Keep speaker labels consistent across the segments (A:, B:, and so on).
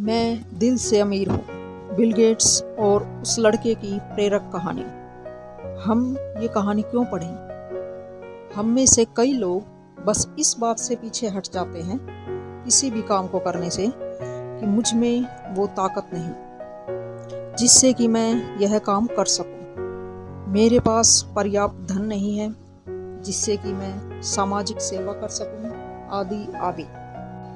A: मैं दिल से अमीर हूँ। बिल गेट्स और उस लड़के की प्रेरक कहानी। हम ये कहानी क्यों पढ़ें? हम में से कई लोग बस इस बात से पीछे हट जाते हैं किसी भी काम को करने से कि मुझ में वो ताकत नहीं जिससे कि मैं यह काम कर सकूं। मेरे पास पर्याप्त धन नहीं है जिससे कि मैं सामाजिक सेवा कर सकूं, आदि आदि।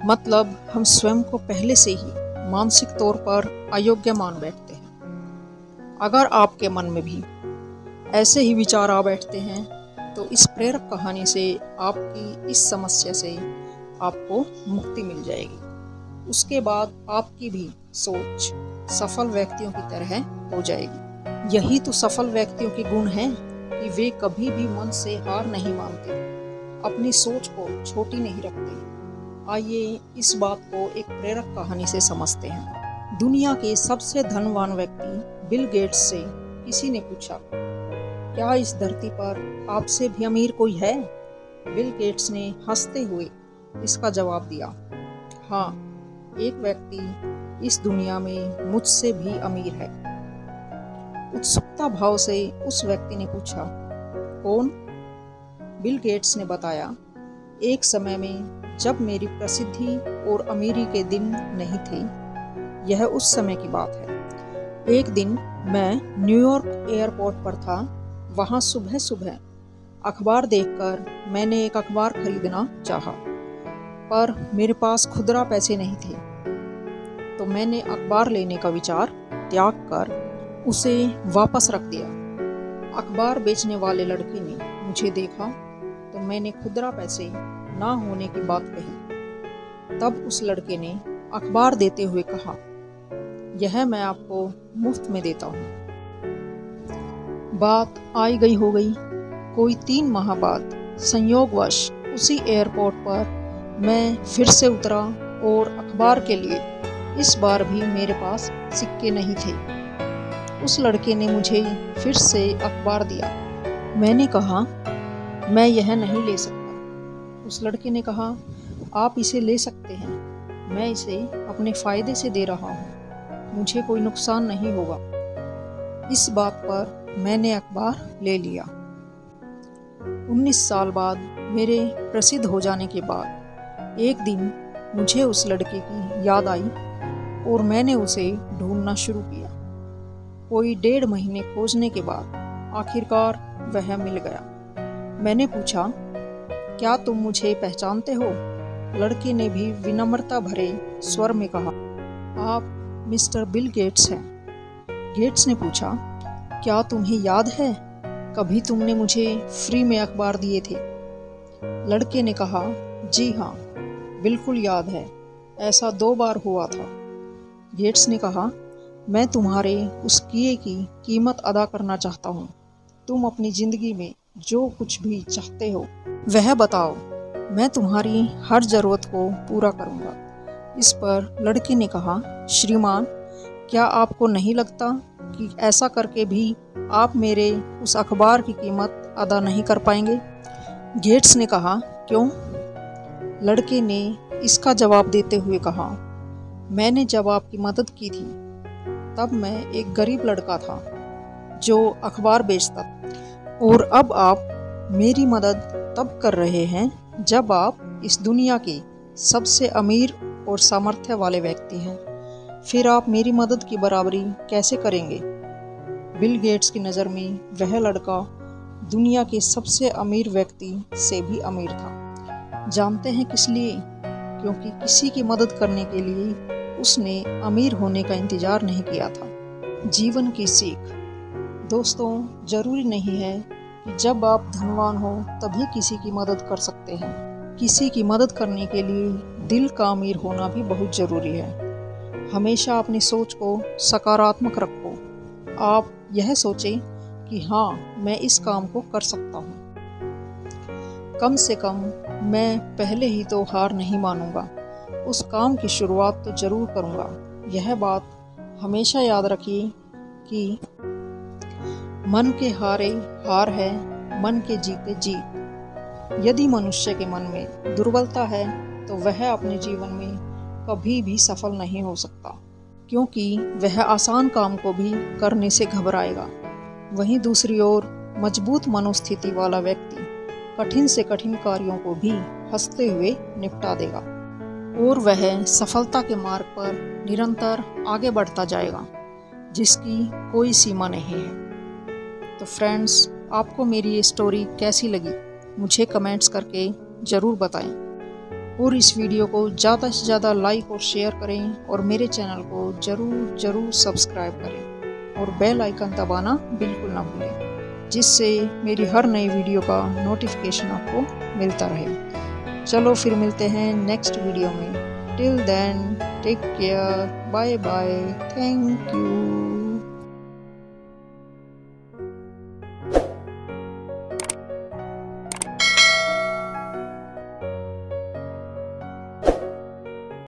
A: मतलब हम स्वयं को पहले से ही मानसिक तौर पर अयोग्य मान बैठते हैं। अगर आपके मन में भी ऐसे ही विचार आ बैठते हैं तो इस प्रेरक कहानी से आपकी इस समस्या से आपको मुक्ति मिल जाएगी। उसके बाद आपकी भी सोच सफल व्यक्तियों की तरह हो जाएगी। यही तो सफल व्यक्तियों के गुण हैं कि वे कभी भी मन से हार नहीं मानते, अपनी सोच को छोटी नहीं रखते। आइए इस बात को एक प्रेरक कहानी से समझते हैं। दुनिया के सबसे धनवान व्यक्ति बिल गेट्स से किसी ने पूछा, क्या इस धरती पर आपसे भी अमीर कोई है? बिल गेट्स ने हंसते हुए इसका जवाब दिया, हाँ, एक व्यक्ति इस दुनिया में मुझसे भी अमीर है। उत्सुकता भाव से उस व्यक्ति ने पूछा, कौन? बिल गेट्स ने बताया, एक समय में जब मेरी प्रसिद्धि और अमीरी के दिन नहीं थे। यह उस समय की बात है। एक दिन मैं न्यूयॉर्क एयरपोर्ट पर था। वहां सुबह सुबह अखबार देखकर मैंने एक अखबार खरीदना चाहा, पर मेरे पास खुदरा पैसे नहीं थे। तो मैंने अखबार लेने का विचार त्याग कर उसे वापस रख दिया। अखबार बेचने वाले लड़के ने मुझे देखा तो मैंने खुदरा पैसे ना होने की बात कही। तब उस लड़के ने अखबार देते हुए कहा, यह मैं आपको मुफ्त में देता हूँ। बात आई गई हो गई। कोई 3 माह बाद संयोगवश उसी एयरपोर्ट पर मैं फिर से उतरा और अखबार के लिए इस बार भी मेरे पास सिक्के नहीं थे। उस लड़के ने मुझे फिर से अखबार दिया। मैंने कहा, मैं यह नहीं ले सकता। उस लड़के ने कहा, आप इसे ले सकते हैं, मैं इसे अपने फायदे से दे रहा हूँ, मुझे कोई नुकसान नहीं होगा। इस बात पर मैंने अखबार ले लिया। 19 साल बाद मेरे प्रसिद्ध हो जाने के बाद एक दिन मुझे उस लड़के की याद आई और मैंने उसे ढूंढना शुरू किया। कोई 1.5 महीने खोजने के बाद आखिरकार वह मिल गया। मैंने पूछा, क्या तुम मुझे पहचानते हो? लड़के ने भी विनम्रता भरे स्वर में कहा, आप मिस्टर बिल गेट्स हैं। गेट्स ने पूछा, क्या तुम्हें याद है कभी तुमने मुझे फ्री में अखबार दिए थे? लड़के ने कहा, जी हाँ, बिल्कुल याद है, ऐसा 2 बार हुआ था। गेट्स ने कहा, मैं तुम्हारे उस किए की कीमत अदा करना चाहता हूँ। तुम अपनी जिंदगी में जो कुछ भी चाहते हो वह बताओ, मैं तुम्हारी हर जरूरत को पूरा करूँगा। इस पर लड़के ने कहा, श्रीमान, क्या आपको नहीं लगता कि ऐसा करके भी आप मेरे उस अखबार की कीमत अदा नहीं कर पाएंगे? गेट्स ने कहा, क्यों? लड़के ने इसका जवाब देते हुए कहा, मैंने जब आपकी मदद की थी तब मैं एक गरीब लड़का था जो अखबार बेचता था, और अब आप मेरी मदद तब कर रहे हैं जब आप इस दुनिया के सबसे अमीर और सामर्थ्य वाले व्यक्ति हैं। फिर आप मेरी मदद की बराबरी कैसे करेंगे? बिल गेट्स की नज़र में वह लड़का दुनिया के सबसे अमीर व्यक्ति से भी अमीर था। जानते हैं किस लिए? क्योंकि किसी की मदद करने के लिए उसने अमीर होने का इंतजार नहीं किया था। जीवन की सीख। दोस्तों, जरूरी नहीं है कि जब आप धनवान हो तभी किसी की मदद कर सकते हैं। किसी की मदद करने के लिए दिल का अमीर होना भी बहुत ज़रूरी है। हमेशा अपनी सोच को सकारात्मक रखो। आप यह सोचें कि हाँ, मैं इस काम को कर सकता हूँ। कम से कम मैं पहले ही तो हार नहीं मानूंगा, उस काम की शुरुआत तो ज़रूर करूँगा। यह बात हमेशा याद रखिए कि मन के हारे हार है, मन के जीते जीत। यदि मनुष्य के मन में दुर्बलता है तो वह अपने जीवन में कभी भी सफल नहीं हो सकता, क्योंकि वह आसान काम को भी करने से घबराएगा। वहीं दूसरी ओर मजबूत मनोस्थिति वाला व्यक्ति कठिन से कठिन कार्यों को भी हंसते हुए निपटा देगा और वह सफलता के मार्ग पर निरंतर आगे बढ़ता जाएगा, जिसकी कोई सीमा नहीं है। तो फ्रेंड्स, आपको मेरी ये स्टोरी कैसी लगी मुझे कमेंट्स करके ज़रूर बताएं और इस वीडियो को ज़्यादा से ज़्यादा लाइक और शेयर करें और मेरे चैनल को ज़रूर सब्सक्राइब करें और बेल आइकन दबाना बिल्कुल ना भूलें, जिससे मेरी हर नई वीडियो का नोटिफिकेशन आपको मिलता रहे। चलो फिर मिलते हैं नेक्स्ट वीडियो में। Till then take care, bye bye, thank you.